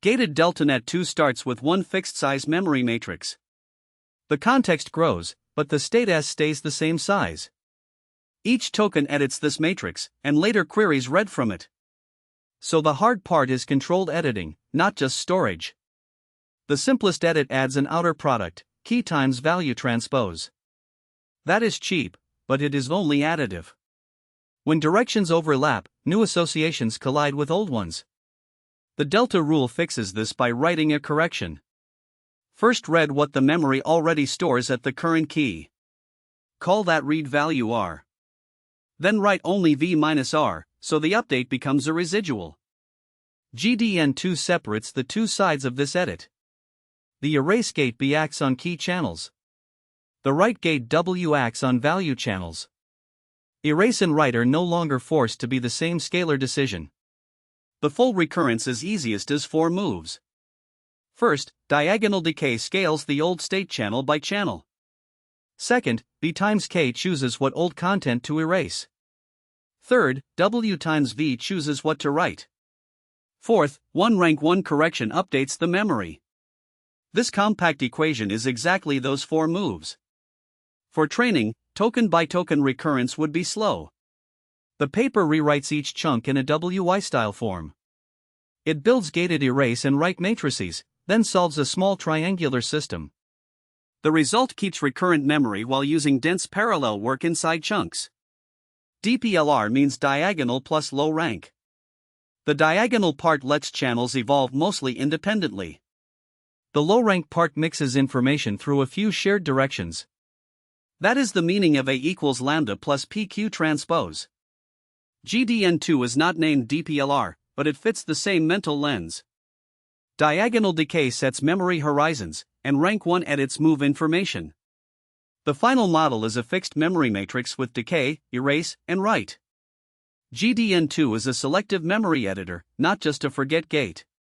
Gated DeltaNet-2 starts with one fixed-size memory matrix. The context grows, but the state S stays the same size. Each token edits this matrix, and later queries read from it. So the hard part is controlled editing, not just storage. The simplest edit adds an outer product, key times value transpose. That is cheap, but it is only additive. When directions overlap, new associations collide with old ones. The delta rule fixes this by writing a correction. First read what the memory already stores at the current key. Call that read value R. Then write only v-r, so the update becomes a residual. GDN2 separates the two sides of this edit. The erase gate B acts on key channels. The write gate W acts on value channels. Erase and write are no longer forced to be the same scalar decision. The full recurrence is easiest as 4 moves. First, diagonal decay scales the old state channel by channel. Second, B times K chooses what old content to erase. Third, W times V chooses what to write. Fourth, one rank 1 correction updates the memory. This compact equation is exactly those 4 moves. For training, token by token recurrence would be slow. The paper rewrites each chunk in a WY style form. It builds gated erase and write matrices, then solves a small triangular system. The result keeps recurrent memory while using dense parallel work inside chunks. DPLR means diagonal plus low rank. The diagonal part lets channels evolve mostly independently. The low rank part mixes information through a few shared directions. That is the meaning of A equals lambda plus PQ transpose. GDN2 is not named DPLR, but it fits the same mental lens. Diagonal decay sets memory horizons, and rank 1 edits move information. The final model is a fixed memory matrix with decay, erase, and write. GDN2 is a selective memory editor, not just a forget gate.